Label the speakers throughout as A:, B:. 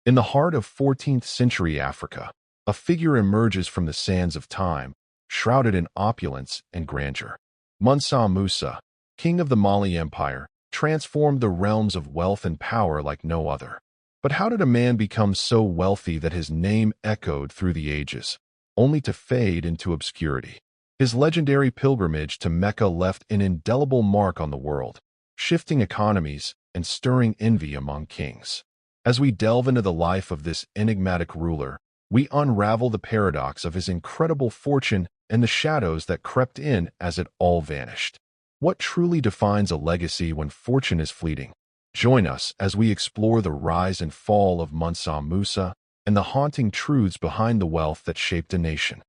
A: In the heart of 14th century Africa, a figure emerges from the sands of time, shrouded in opulence and grandeur. Mansa Musa, king of the Mali Empire, transformed the realms of wealth and power like no other. But how did a man become so wealthy that his name echoed through the ages, only to fade into obscurity? His legendary pilgrimage to Mecca left an indelible mark on the world, shifting economies and stirring envy among kings. As we delve into the life of this enigmatic ruler, we unravel the paradox of his incredible fortune and the shadows that crept in as it all vanished. What truly defines a legacy when fortune is fleeting? Join us as we explore the rise and fall of Mansa Musa and the haunting truths behind the wealth that shaped a nation.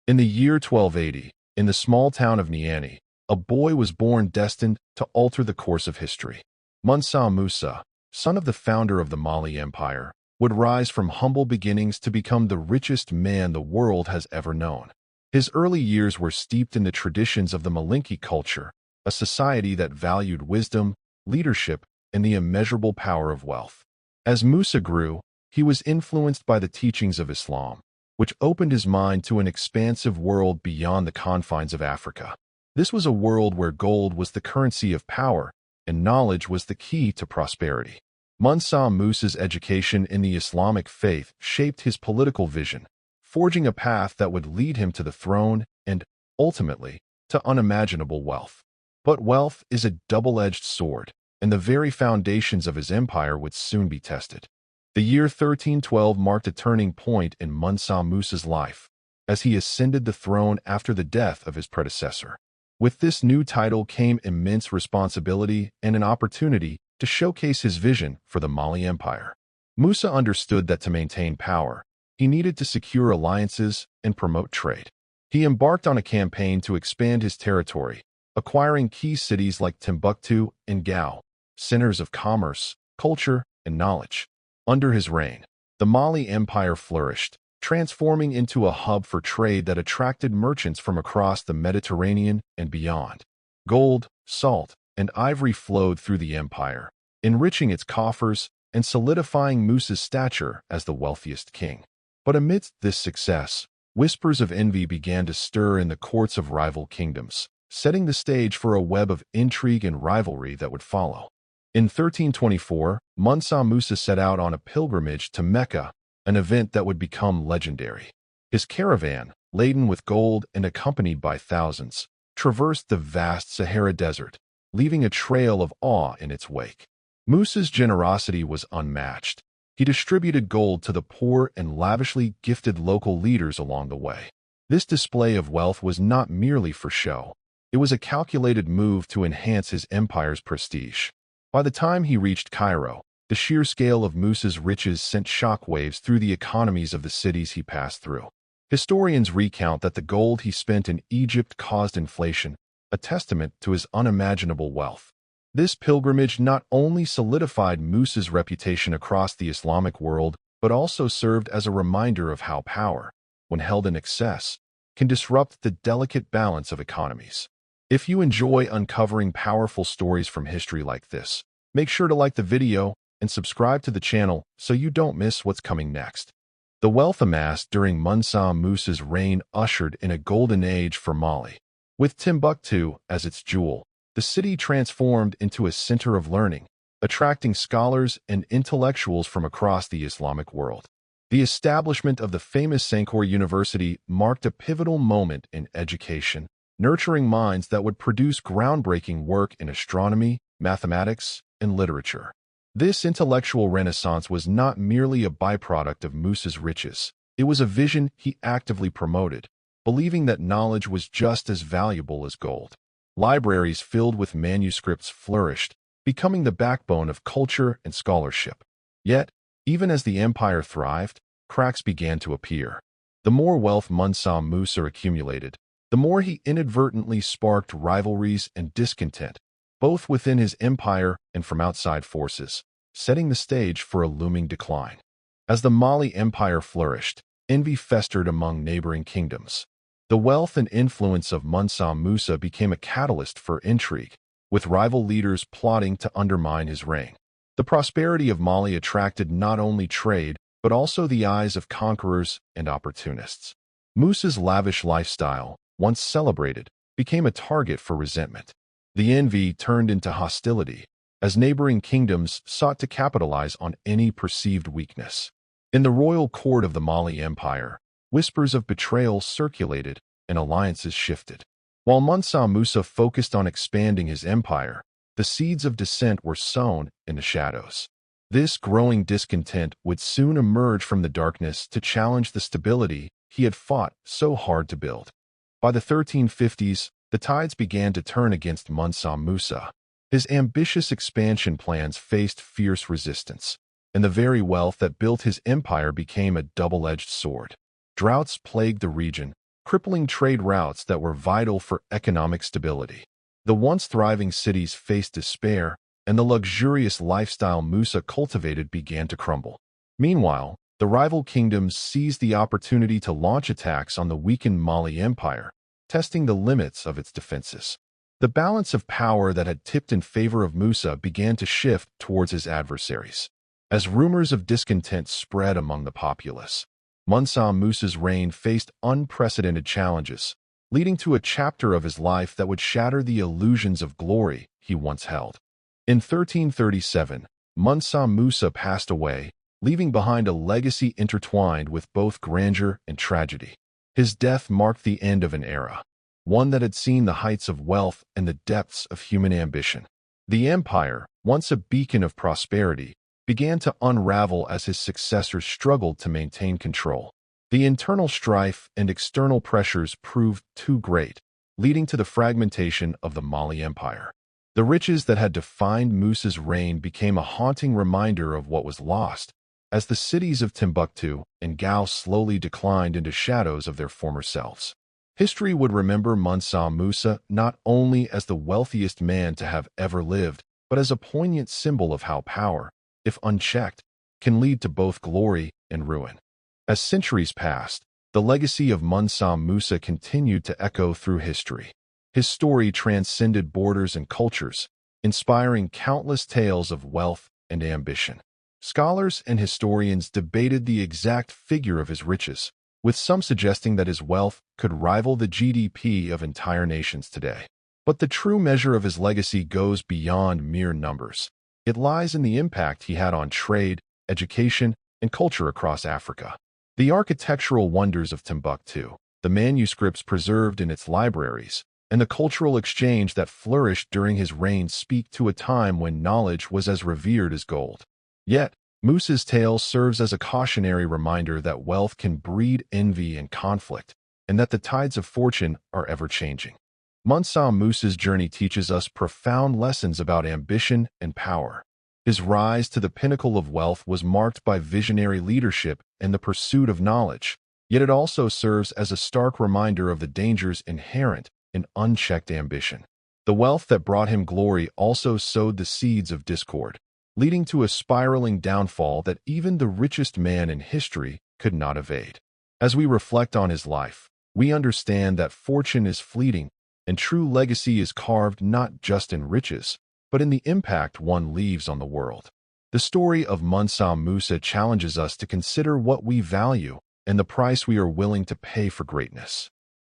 A: In the year 1280, in the small town of Niani, a boy was born destined to alter the course of history. Mansa Musa, son of the founder of the Mali Empire, would rise from humble beginnings to become the richest man the world has ever known. His early years were steeped in the traditions of the Malinke culture, a society that valued wisdom, leadership, and the immeasurable power of wealth. As Musa grew, he was influenced by the teachings of Islam, which opened his mind to an expansive world beyond the confines of Africa. This was a world where gold was the currency of power and knowledge was the key to prosperity. Mansa Musa's education in the Islamic faith shaped his political vision, forging a path that would lead him to the throne and, ultimately, to unimaginable wealth. But wealth is a double-edged sword, and the very foundations of his empire would soon be tested. The year 1312 marked a turning point in Mansa Musa's life, as he ascended the throne after the death of his predecessor. With this new title came immense responsibility and an opportunity to showcase his vision for the Mali Empire. Musa understood that to maintain power, he needed to secure alliances and promote trade. He embarked on a campaign to expand his territory, acquiring key cities like Timbuktu and Gao, centers of commerce, culture, and knowledge. Under his reign, the Mali Empire flourished, transforming into a hub for trade that attracted merchants from across the Mediterranean and beyond. Gold, salt, and ivory flowed through the empire, enriching its coffers and solidifying Musa's stature as the wealthiest king. But amidst this success, whispers of envy began to stir in the courts of rival kingdoms, setting the stage for a web of intrigue and rivalry that would follow. In 1324, Mansa Musa set out on a pilgrimage to Mecca, an event that would become legendary. His caravan, laden with gold and accompanied by thousands, traversed the vast Sahara Desert, leaving a trail of awe in its wake. Musa's generosity was unmatched. He distributed gold to the poor and lavishly gifted local leaders along the way. This display of wealth was not merely for show. It was a calculated move to enhance his empire's prestige. By the time he reached Cairo, the sheer scale of Musa's riches sent shockwaves through the economies of the cities he passed through. Historians recount that the gold he spent in Egypt caused inflation, a testament to his unimaginable wealth. This pilgrimage not only solidified Musa's reputation across the Islamic world, but also served as a reminder of how power, when held in excess, can disrupt the delicate balance of economies. If you enjoy uncovering powerful stories from history like this, make sure to like the video and subscribe to the channel so you don't miss what's coming next. The wealth amassed during Mansa Musa's reign ushered in a golden age for Mali. With Timbuktu as its jewel, the city transformed into a center of learning, attracting scholars and intellectuals from across the Islamic world. The establishment of the famous Sankore University marked a pivotal moment in education, nurturing minds that would produce groundbreaking work in astronomy, mathematics, and literature. This intellectual renaissance was not merely a byproduct of Musa's riches. It was a vision he actively promoted, believing that knowledge was just as valuable as gold. Libraries filled with manuscripts flourished, becoming the backbone of culture and scholarship. Yet, even as the empire thrived, cracks began to appear. The more wealth Mansa Musa accumulated, the more he inadvertently sparked rivalries and discontent, both within his empire and from outside forces, setting the stage for a looming decline. As the Mali Empire flourished, envy festered among neighboring kingdoms. The wealth and influence of Mansa Musa became a catalyst for intrigue, with rival leaders plotting to undermine his reign. The prosperity of Mali attracted not only trade, but also the eyes of conquerors and opportunists. Musa's lavish lifestyle, once celebrated, became a target for resentment. The envy turned into hostility, as neighboring kingdoms sought to capitalize on any perceived weakness. In the royal court of the Mali Empire, whispers of betrayal circulated and alliances shifted. While Mansa Musa focused on expanding his empire, the seeds of dissent were sown in the shadows. This growing discontent would soon emerge from the darkness to challenge the stability he had fought so hard to build. By the 1350s, the tides began to turn against Mansa Musa. His ambitious expansion plans faced fierce resistance, and the very wealth that built his empire became a double-edged sword. Droughts plagued the region, crippling trade routes that were vital for economic stability. The once thriving cities faced despair, and the luxurious lifestyle Musa cultivated began to crumble. Meanwhile, the rival kingdoms seized the opportunity to launch attacks on the weakened Mali Empire, testing the limits of its defenses. The balance of power that had tipped in favor of Musa began to shift towards his adversaries. As rumors of discontent spread among the populace, Mansa Musa's reign faced unprecedented challenges, leading to a chapter of his life that would shatter the illusions of glory he once held. In 1337, Mansa Musa passed away, leaving behind a legacy intertwined with both grandeur and tragedy. His death marked the end of an era, one that had seen the heights of wealth and the depths of human ambition. The empire, once a beacon of prosperity, began to unravel as his successors struggled to maintain control. The internal strife and external pressures proved too great, leading to the fragmentation of the Mali Empire. The riches that had defined Musa's reign became a haunting reminder of what was lost, as the cities of Timbuktu and Gao slowly declined into shadows of their former selves. History would remember Mansa Musa not only as the wealthiest man to have ever lived, but as a poignant symbol of how power, if unchecked, can lead to both glory and ruin. As centuries passed, the legacy of Mansa Musa continued to echo through history. His story transcended borders and cultures, inspiring countless tales of wealth and ambition. Scholars and historians debated the exact figure of his riches, with some suggesting that his wealth could rival the GDP of entire nations today. But the true measure of his legacy goes beyond mere numbers. It lies in the impact he had on trade, education, and culture across Africa. The architectural wonders of Timbuktu, the manuscripts preserved in its libraries, and the cultural exchange that flourished during his reign speak to a time when knowledge was as revered as gold. Yet, Musa's tale serves as a cautionary reminder that wealth can breed envy and conflict, and that the tides of fortune are ever-changing. Mansa Musa's journey teaches us profound lessons about ambition and power. His rise to the pinnacle of wealth was marked by visionary leadership and the pursuit of knowledge, yet it also serves as a stark reminder of the dangers inherent in unchecked ambition. The wealth that brought him glory also sowed the seeds of discord, leading to a spiraling downfall that even the richest man in history could not evade. As we reflect on his life, we understand that fortune is fleeting, and true legacy is carved not just in riches, but in the impact one leaves on the world. The story of Mansa Musa challenges us to consider what we value and the price we are willing to pay for greatness.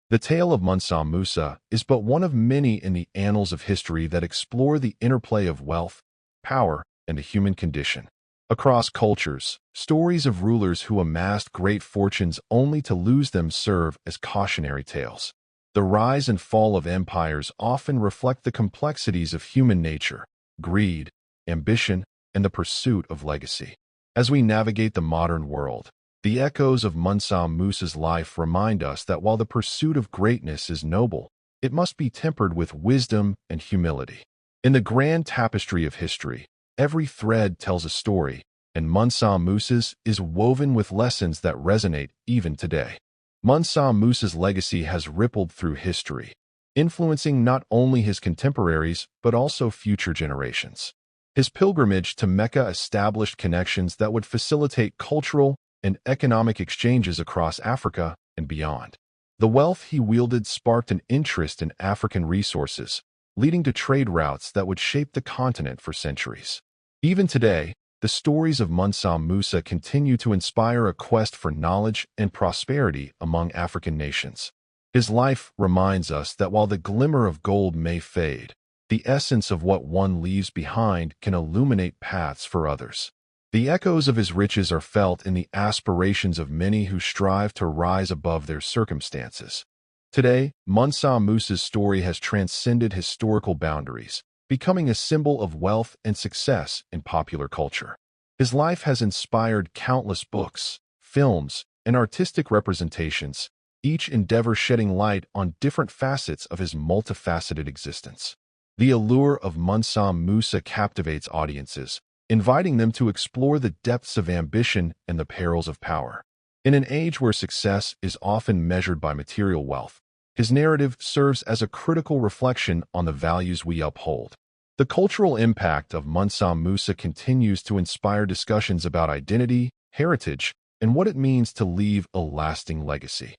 A: The tale of Mansa Musa is but one of many in the annals of history that explore the interplay of wealth, power, and the human condition. Across cultures, stories of rulers who amassed great fortunes only to lose them serve as cautionary tales. The rise and fall of empires often reflect the complexities of human nature, greed, ambition, and the pursuit of legacy. As we navigate the modern world, the echoes of Mansa Musa's life remind us that while the pursuit of greatness is noble, it must be tempered with wisdom and humility. In the grand tapestry of history, every thread tells a story, and Mansa Musa's is woven with lessons that resonate even today. Mansa Musa's legacy has rippled through history, influencing not only his contemporaries but also future generations. His pilgrimage to Mecca established connections that would facilitate cultural and economic exchanges across Africa and beyond. The wealth he wielded sparked an interest in African resources, leading to trade routes that would shape the continent for centuries. Even today, the stories of Mansa Musa continue to inspire a quest for knowledge and prosperity among African nations. His life reminds us that while the glimmer of gold may fade, the essence of what one leaves behind can illuminate paths for others. The echoes of his riches are felt in the aspirations of many who strive to rise above their circumstances. Today, Mansa Musa's story has transcended historical boundaries, becoming a symbol of wealth and success in popular culture. His life has inspired countless books, films, and artistic representations, each endeavor shedding light on different facets of his multifaceted existence. The allure of Mansa Musa captivates audiences, inviting them to explore the depths of ambition and the perils of power. In an age where success is often measured by material wealth, his narrative serves as a critical reflection on the values we uphold. The cultural impact of Mansa Musa continues to inspire discussions about identity, heritage, and what it means to leave a lasting legacy.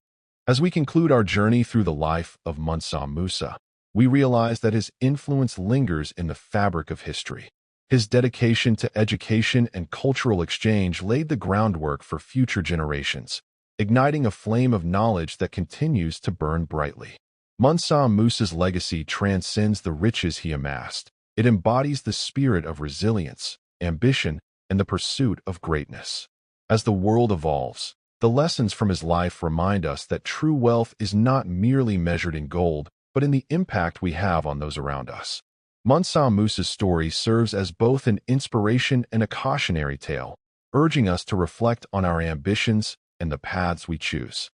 A: As we conclude our journey through the life of Mansa Musa, we realize that his influence lingers in the fabric of history. His dedication to education and cultural exchange laid the groundwork for future generations, igniting a flame of knowledge that continues to burn brightly. Mansa Musa's legacy transcends the riches he amassed. It embodies the spirit of resilience, ambition, and the pursuit of greatness. As the world evolves, the lessons from his life remind us that true wealth is not merely measured in gold, but in the impact we have on those around us. Mansa Musa's story serves as both an inspiration and a cautionary tale, urging us to reflect on our ambitions and the paths we choose.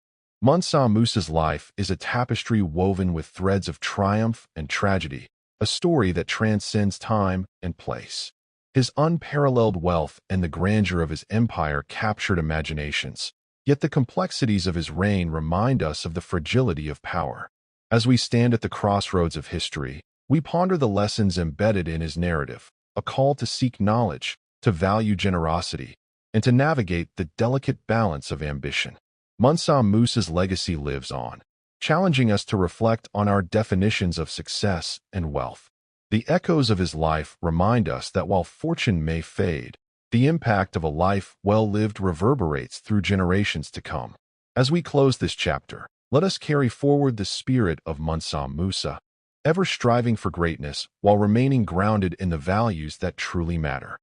A: Mansa Musa's life is a tapestry woven with threads of triumph and tragedy, a story that transcends time and place. His unparalleled wealth and the grandeur of his empire captured imaginations, yet the complexities of his reign remind us of the fragility of power. As we stand at the crossroads of history, we ponder the lessons embedded in his narrative, a call to seek knowledge, to value generosity, and to navigate the delicate balance of ambition. Mansa Musa's legacy lives on, challenging us to reflect on our definitions of success and wealth. The echoes of his life remind us that while fortune may fade, the impact of a life well lived reverberates through generations to come. As we close this chapter, let us carry forward the spirit of Mansa Musa, ever striving for greatness while remaining grounded in the values that truly matter.